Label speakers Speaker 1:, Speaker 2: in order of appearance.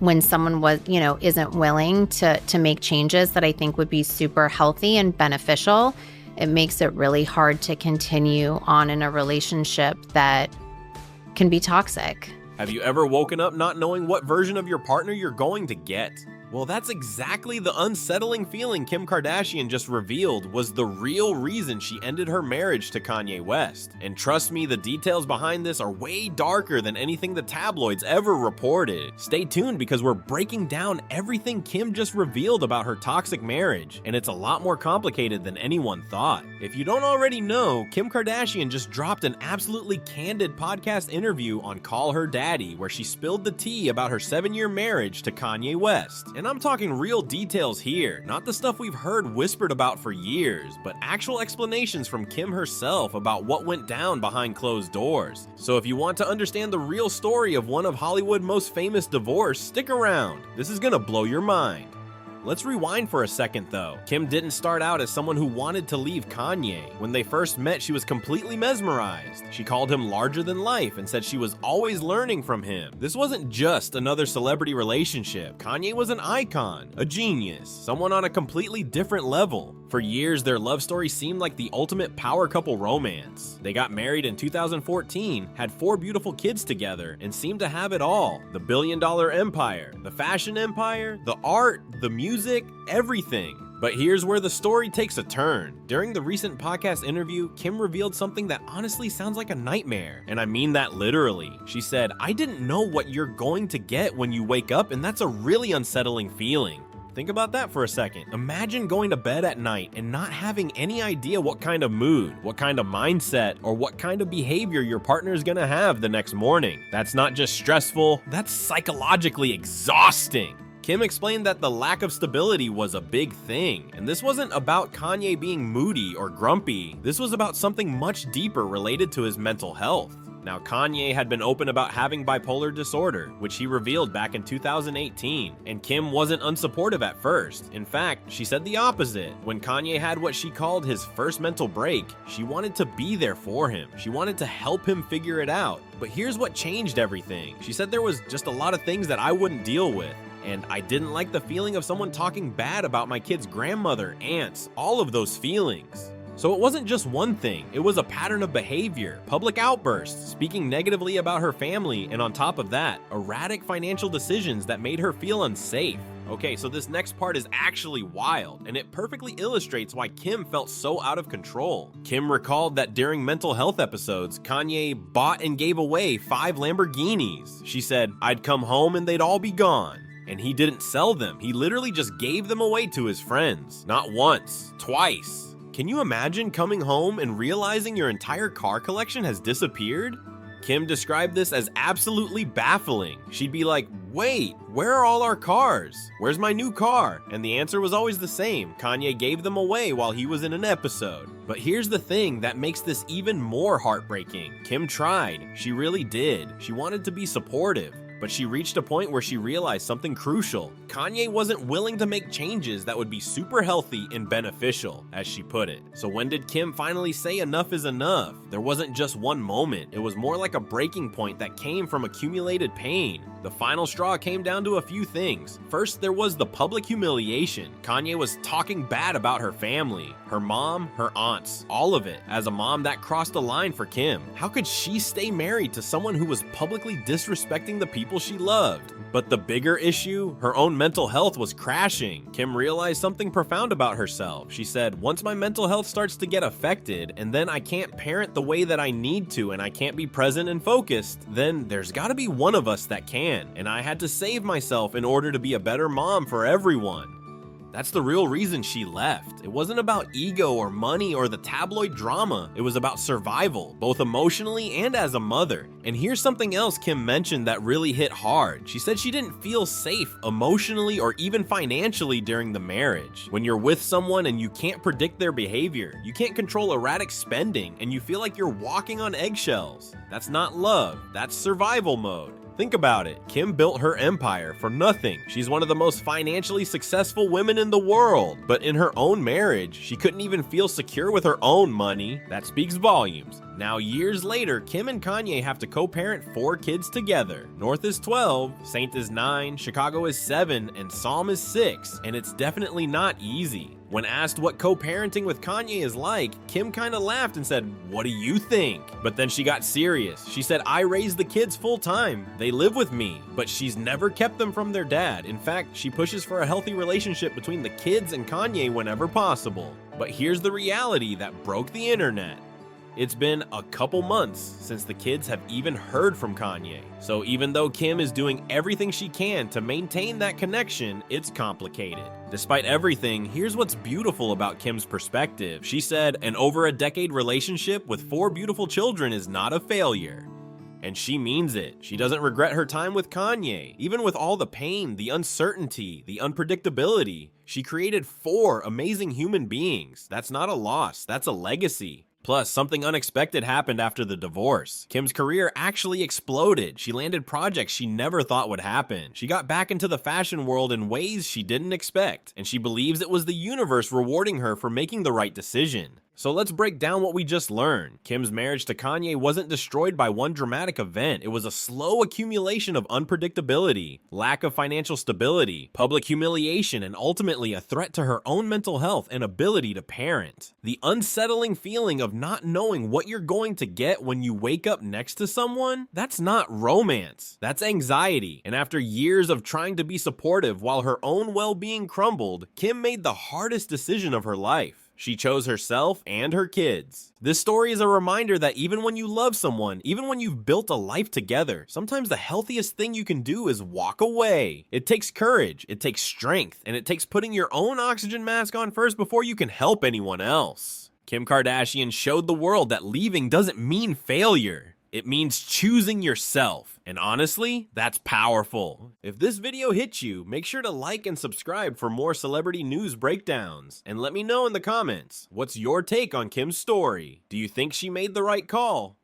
Speaker 1: when someone isn't willing to make changes that I think would be super healthy and beneficial, it makes it really hard to continue on in a relationship that can be toxic.
Speaker 2: Have you ever woken up not knowing what version of your partner you're going to get? Well, that's exactly the unsettling feeling Kim Kardashian just revealed was the real reason she ended her marriage to Kanye West. And trust me, the details behind this are way darker than anything the tabloids ever reported. Stay tuned because we're breaking down everything Kim just revealed about her toxic marriage, and it's a lot more complicated than anyone thought. If you don't already know, Kim Kardashian just dropped an absolutely candid podcast interview on Call Her Daddy where she spilled the tea about her 7-year marriage to Kanye West. And I'm talking real details here, not the stuff we've heard whispered about for years, but actual explanations from Kim herself about what went down behind closed doors. So if you want to understand the real story of one of Hollywood's most famous divorce, stick around. This is gonna blow your mind. Let's rewind for a second though. Kim didn't start out as someone who wanted to leave Kanye. When they first met, she was completely mesmerized. She called him larger than life and said she was always learning from him. This wasn't just another celebrity relationship. Kanye was an icon, a genius, someone on a completely different level. For years, their love story seemed like the ultimate power couple romance. They got married in 2014, had 4 beautiful kids together, and seemed to have it all. The billion-dollar empire, the fashion empire, the art, the music, everything. But here's where the story takes a turn. During the recent podcast interview, Kim revealed something that honestly sounds like a nightmare. And I mean that literally. She said, "I didn't know what you're going to get when you wake up, and that's a really unsettling feeling." Think about that for a second. Imagine going to bed at night and not having any idea what kind of mood, what kind of mindset, or what kind of behavior your partner is gonna have the next morning. That's not just stressful, that's psychologically exhausting. Kim explained that the lack of stability was a big thing, and this wasn't about Kanye being moody or grumpy. This was about something much deeper related to his mental health. Now, Kanye had been open about having bipolar disorder, which he revealed back in 2018, and Kim wasn't unsupportive at first. In fact, she said the opposite. When Kanye had what she called his first mental break, she wanted to be there for him. She wanted to help him figure it out. But here's what changed everything. She said there was just a lot of things that I wouldn't deal with. And I didn't like the feeling of someone talking bad about my kid's grandmother, aunts, all of those feelings. So it wasn't just one thing, it was a pattern of behavior, public outbursts, speaking negatively about her family, and on top of that, erratic financial decisions that made her feel unsafe. Okay, so this next part is actually wild, and it perfectly illustrates why Kim felt so out of control. Kim recalled that during mental health episodes, Kanye bought and gave away 5 Lamborghinis. She said, "I'd come home and they'd all be gone." And he didn't sell them, he literally just gave them away to his friends. Not once, twice. Can you imagine coming home and realizing your entire car collection has disappeared? Kim described this as absolutely baffling. She'd be like, "Wait, where are all our cars? Where's my new car?" And the answer was always the same. Kanye gave them away while he was in an episode. But here's the thing that makes this even more heartbreaking. Kim tried. She really did. She wanted to be supportive. But she reached a point where she realized something crucial. Kanye wasn't willing to make changes that would be super healthy and beneficial, as she put it. So when did Kim finally say enough is enough? There wasn't just one moment. It was more like a breaking point that came from accumulated pain. The final straw came down to a few things. First, there was the public humiliation. Kanye was talking bad about her family, her mom, her aunts, all of it. As a mom, that crossed a line for Kim. How could she stay married to someone who was publicly disrespecting the people she loved? But the bigger issue, her own mental health was crashing. Kim realized something profound about herself. She said, "Once my mental health starts to get affected, and then I can't parent the way that I need to, and I can't be present and focused, then there's gotta be one of us that can. And I had to save myself in order to be a better mom for everyone." That's the real reason she left. It wasn't about ego or money or the tabloid drama. It was about survival, both emotionally and as a mother. And here's something else Kim mentioned that really hit hard. She said she didn't feel safe emotionally or even financially during the marriage. When you're with someone and you can't predict their behavior, you can't control erratic spending, and you feel like you're walking on eggshells. That's not love, that's survival mode. Think about it. Kim built her empire for nothing. She's one of the most financially successful women in the world. But in her own marriage, she couldn't even feel secure with her own money. That speaks volumes. Now, years later, Kim and Kanye have to co-parent 4 kids together. North is 12, Saint is 9, Chicago is 7, and Psalm is 6, and it's definitely not easy. When asked what co-parenting with Kanye is like, Kim kinda laughed and said, "What do you think?" But then she got serious. She said, "I raise the kids full time. They live with me," but she's never kept them from their dad. In fact, she pushes for a healthy relationship between the kids and Kanye whenever possible. But here's the reality that broke the internet. It's been a couple months since the kids have even heard from Kanye. So even though Kim is doing everything she can to maintain that connection, it's complicated. Despite everything, here's what's beautiful about Kim's perspective. She said, "An over a decade relationship with 4 beautiful children is not a failure." And she means it. She doesn't regret her time with Kanye. Even with all the pain, the uncertainty, the unpredictability, she created 4 amazing human beings. That's not a loss, that's a legacy. Plus, something unexpected happened after the divorce. Kim's career actually exploded. She landed projects she never thought would happen. She got back into the fashion world in ways she didn't expect, and she believes it was the universe rewarding her for making the right decision. So let's break down what we just learned. Kim's marriage to Kanye wasn't destroyed by one dramatic event. It was a slow accumulation of unpredictability, lack of financial stability, public humiliation, and ultimately a threat to her own mental health and ability to parent. The unsettling feeling of not knowing what you're going to get when you wake up next to someone, that's not romance. That's anxiety. And after years of trying to be supportive while her own well-being crumbled, Kim made the hardest decision of her life. She chose herself and her kids. This story is a reminder that even when you love someone, even when you've built a life together, sometimes the healthiest thing you can do is walk away. It takes courage, it takes strength, and it takes putting your own oxygen mask on first before you can help anyone else. Kim Kardashian showed the world that leaving doesn't mean failure. It means choosing yourself. And honestly, that's powerful. If this video hit you, make sure to like and subscribe for more celebrity news breakdowns. And let me know in the comments, what's your take on Kim's story? Do you think she made the right call?